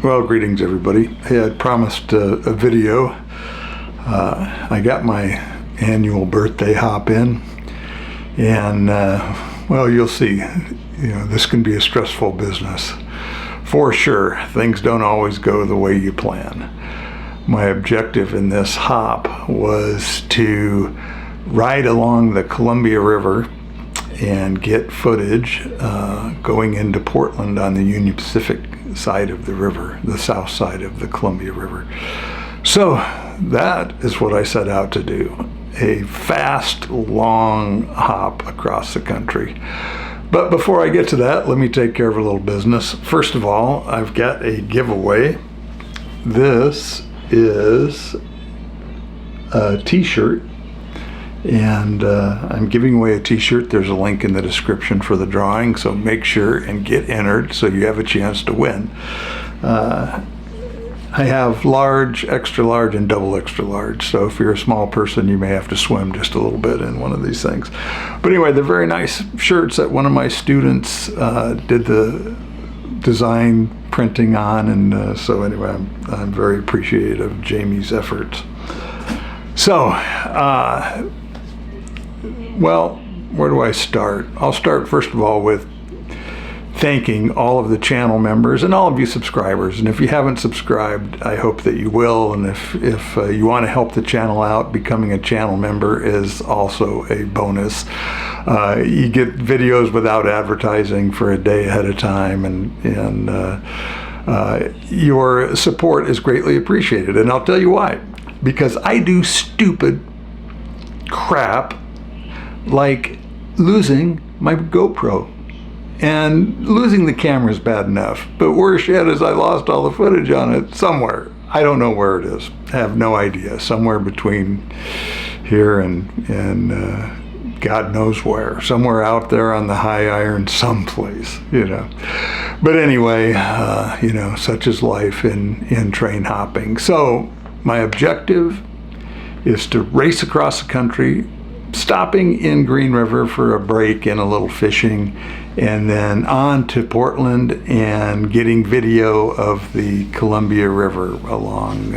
Well, greetings everybody. I had promised a video. I got my annual birthday hop in, and well, you'll see, this can be a stressful business. For sure, things don't always go the way you plan. My objective in this hop was to ride along the Columbia River and get footage going into Portland on the Union Pacific side of the river, the south side of the Columbia River. So that is what I set out to do, a fast, long hop across the country. But before I get to that, let me take care of a little business. First of all, I've got a giveaway. This is a t-shirt, and I'm giving away a t-shirt. There's a link in the description for the drawing, so make sure and get entered so you have a chance to win. I have large, extra large, and double extra large, so if you're a small person you may have to swim just a little bit in one of these things. But anyway, they're very nice shirts that one of my students did the design printing on, and so anyway, I'm very appreciative of Jamie's efforts. So well, where do I start? I'll start first of all with thanking all of the channel members and all of you subscribers. And if you haven't subscribed, I hope that you will. And if you want to help the channel out, becoming a channel member is also a bonus. You get videos without advertising for a day ahead of time, and your support is greatly appreciated. And I'll tell you why. Because I do stupid crap like losing my GoPro. And losing the camera is bad enough, but worse yet is I lost all the footage on it somewhere. I don't know where it is. I have no idea. Somewhere between here and God knows where. Somewhere out there on the high iron someplace, But anyway, such is life in train hopping. So my objective is to race across the country, stopping in Green River for a break and a little fishing, and then on to Portland and getting video of the Columbia River along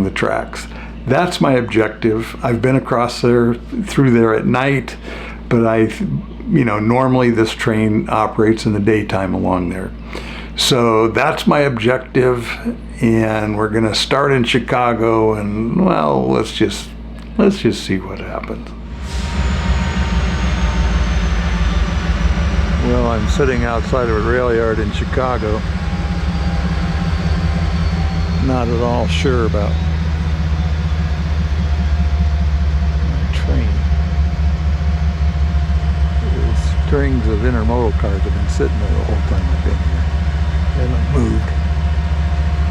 the tracks. That's my objective. I've been across there, through there at night, but normally this train operates in the daytime along there. So that's my objective, and we're gonna start in Chicago, and well, let's just see what happens. Well, I'm sitting outside of a rail yard in Chicago. Not at all sure about my train. The strings of intermodal cars have been sitting there the whole time I've been here. They haven't moved.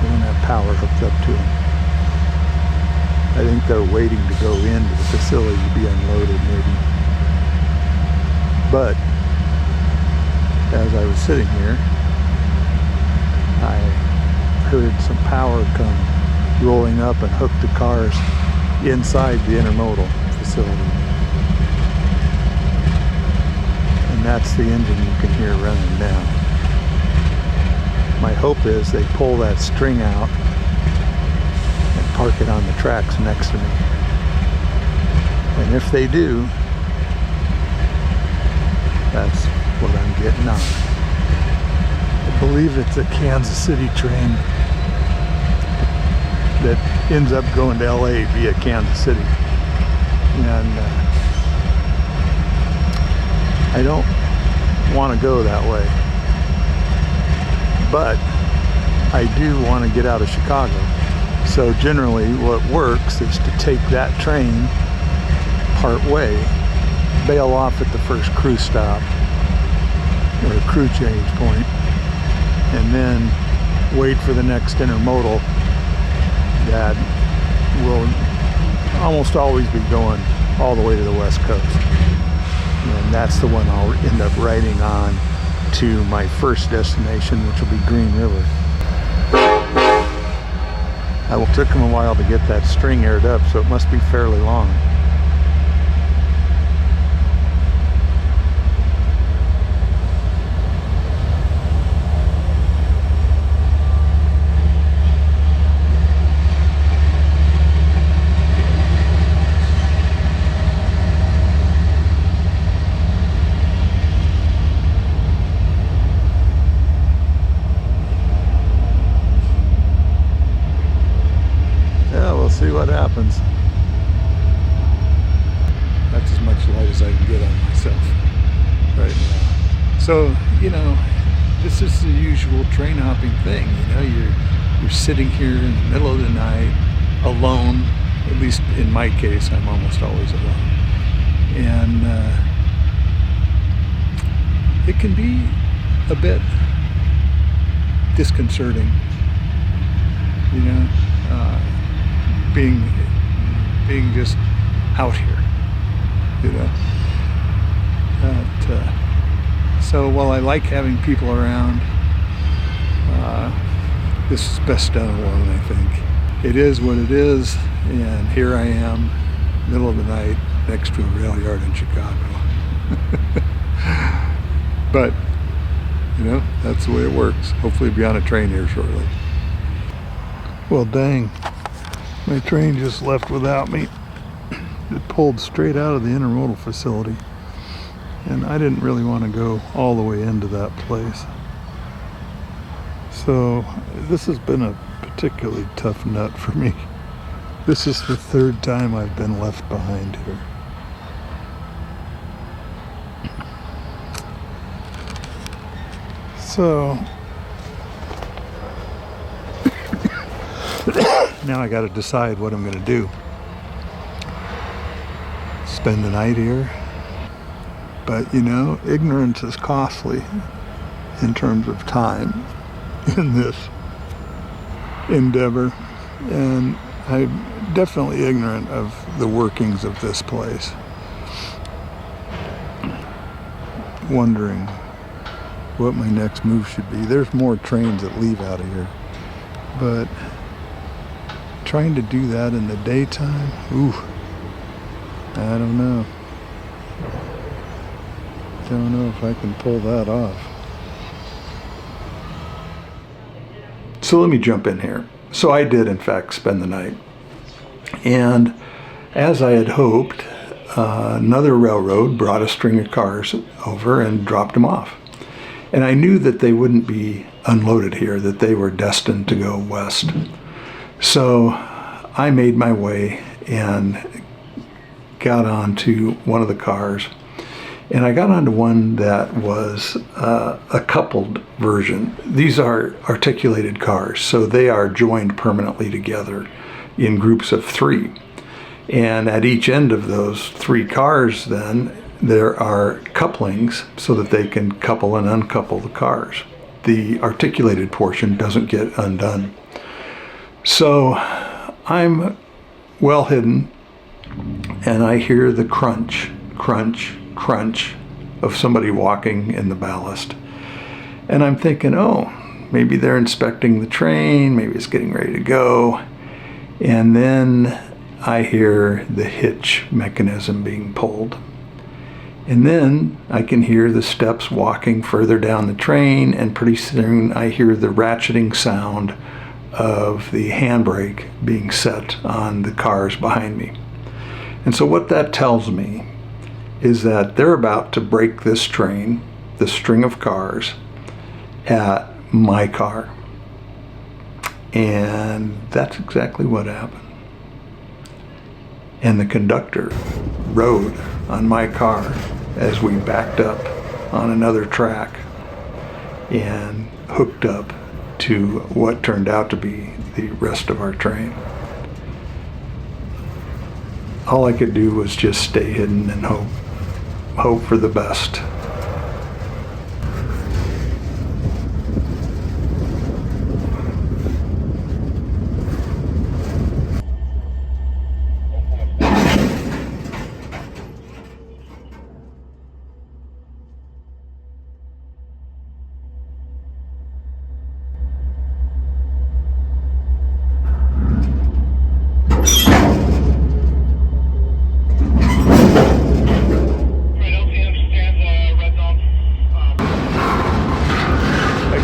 They don't have power hooked up to them. I think they're waiting to go into the facility to be unloaded, maybe. But as I was sitting here, I heard some power come rolling up and hook the cars inside the intermodal facility. And that's the engine you can hear running now. My hope is they pull that string out and park it on the tracks next to me. And if they do, that's what I'm getting on. I believe it's a Kansas City train that ends up going to LA via Kansas City. And I don't want to go that way, but I do want to get out of Chicago. So generally what works is to take that train part way, bail off at the first crew stop or a crew change point, and then wait for the next intermodal that will almost always be going all the way to the West Coast. And that's the one I'll end up riding on to my first destination, which will be Green River. It took them a while to get that string aired up, so it must be fairly long. So, you know, this is the usual train hopping thing. You know, you're sitting here in the middle of the night, alone. At least in my case, I'm almost always alone. And it can be a bit disconcerting, you know, being just out here, you know. So while I like having people around, this is best done alone, I think. It is what it is, and here I am, middle of the night, next to a rail yard in Chicago. But, you know, that's the way it works. Hopefully I'll be on a train here shortly. Well, dang, my train just left without me. It pulled straight out of the intermodal facility, and I didn't really want to go all the way into that place. So this has been a particularly tough nut for me. This is the third time I've been left behind here. So now I got to decide what I'm going to do. Spend the night here. But you know, ignorance is costly in terms of time in this endeavor, and I'm definitely ignorant of the workings of this place. Wondering what my next move should be. There's more trains that leave out of here, but trying to do that in the daytime, ooh, I don't know. Don't know if I can pull that off. So let me jump in here. So I did, in fact, spend the night. And as I had hoped, another railroad brought a string of cars over and dropped them off. And I knew that they wouldn't be unloaded here, that they were destined to go west. So I made my way and got onto one of the cars. And I got onto one that was a coupled version. These are articulated cars, so they are joined permanently together in groups of 3. And at each end of those 3 cars, then, there are couplings so that they can couple and uncouple the cars. The articulated portion doesn't get undone. So I'm well hidden, and I hear the crunch, crunch, crunch of somebody walking in the ballast. And I'm thinking, oh, maybe they're inspecting the train, maybe it's getting ready to go. And then I hear the hitch mechanism being pulled. And then I can hear the steps walking further down the train, and pretty soon I hear the ratcheting sound of the handbrake being set on the cars behind me. And so what that tells me is that they're about to break this train, the string of cars, at my car. And that's exactly what happened. And the conductor rode on my car as we backed up on another track and hooked up to what turned out to be the rest of our train. All I could do was just stay hidden and hope for the best.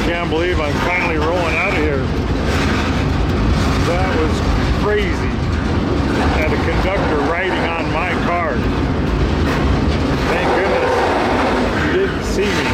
I believe I'm finally rolling out of here. That was crazy. Had a conductor riding on my car. Thank goodness he didn't see me.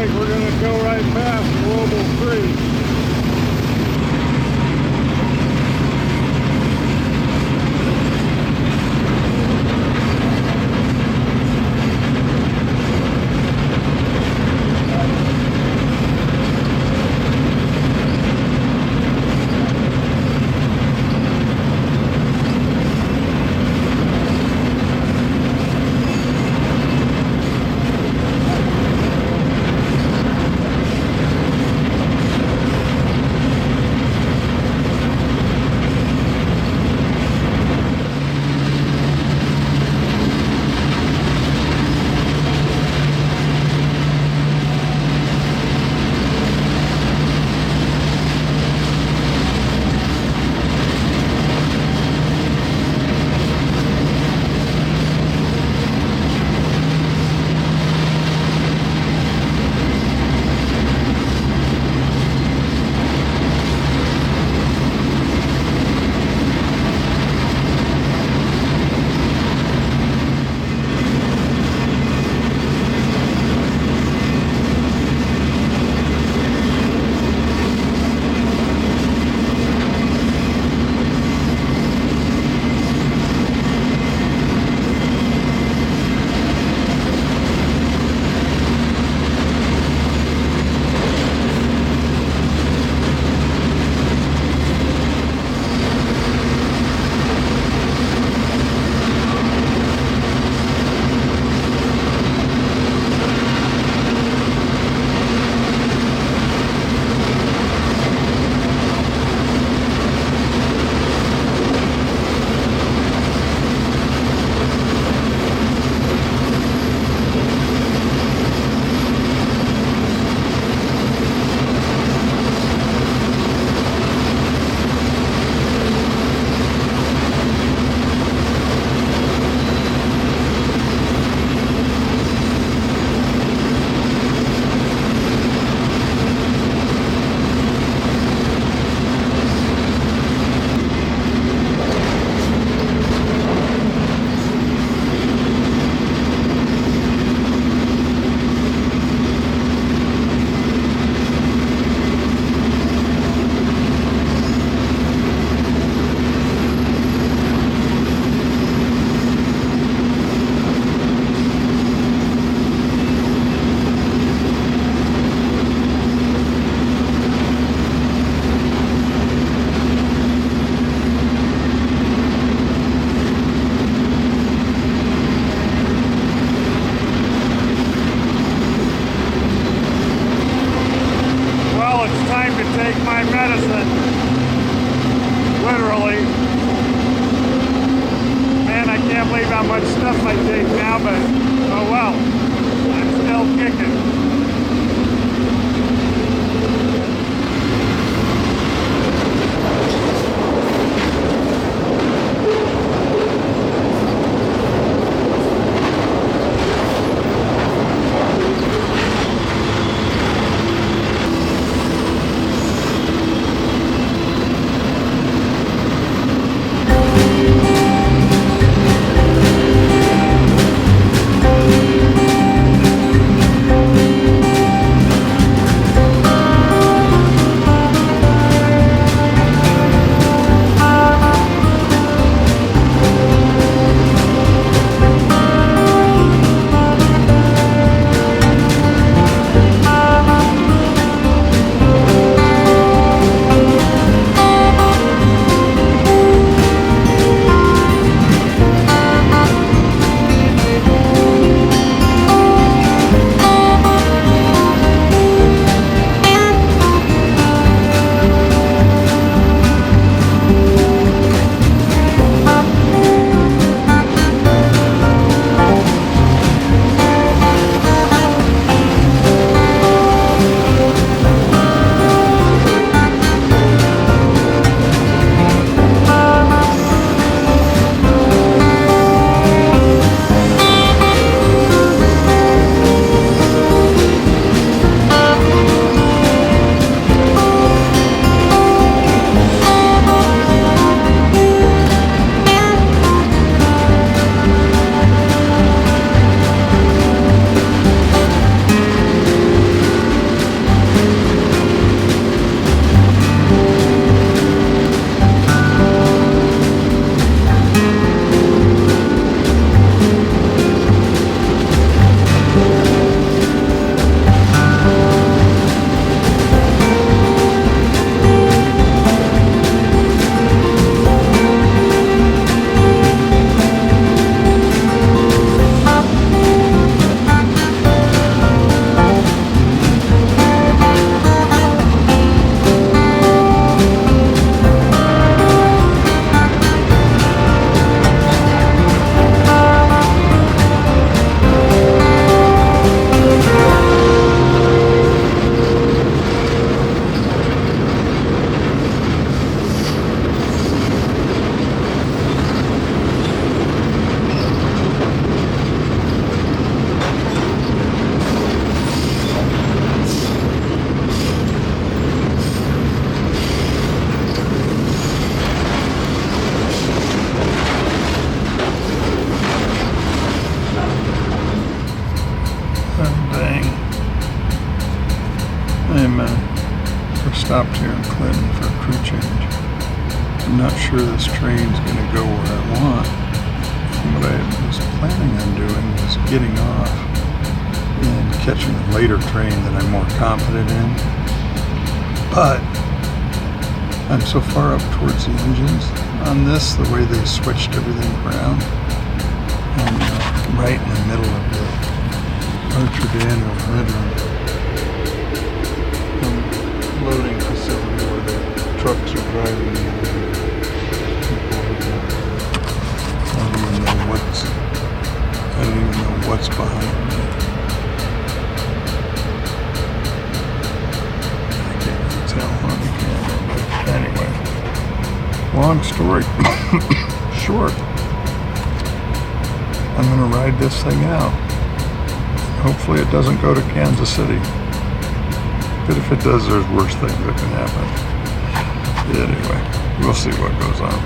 like we're going to go right past Global Creek. stopped here in Clinton for a crew change. I'm not sure this train's going to go where I want. What I was planning on doing was getting off and catching a later train that I'm more confident in. But I'm so far up towards the engines on this, the way they switched everything around. I'm right in the middle of the Archer Daniel bedroom. Loading facility where the trucks are driving in. I don't even know what's behind me. I can't really tell on the camera, but anyway. Long story short. I'm gonna ride this thing out. Hopefully it doesn't go to Kansas City. But if it does, there's worse things that can happen. Anyway, we'll see what goes on.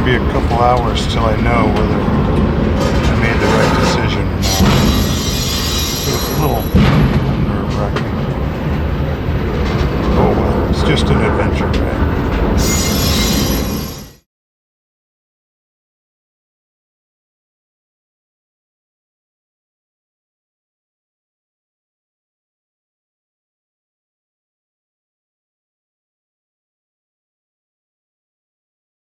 Be a couple hours till I know whether I made the right decision or not. So it's a little nerve-wracking. Oh well, it's just an adventure, man.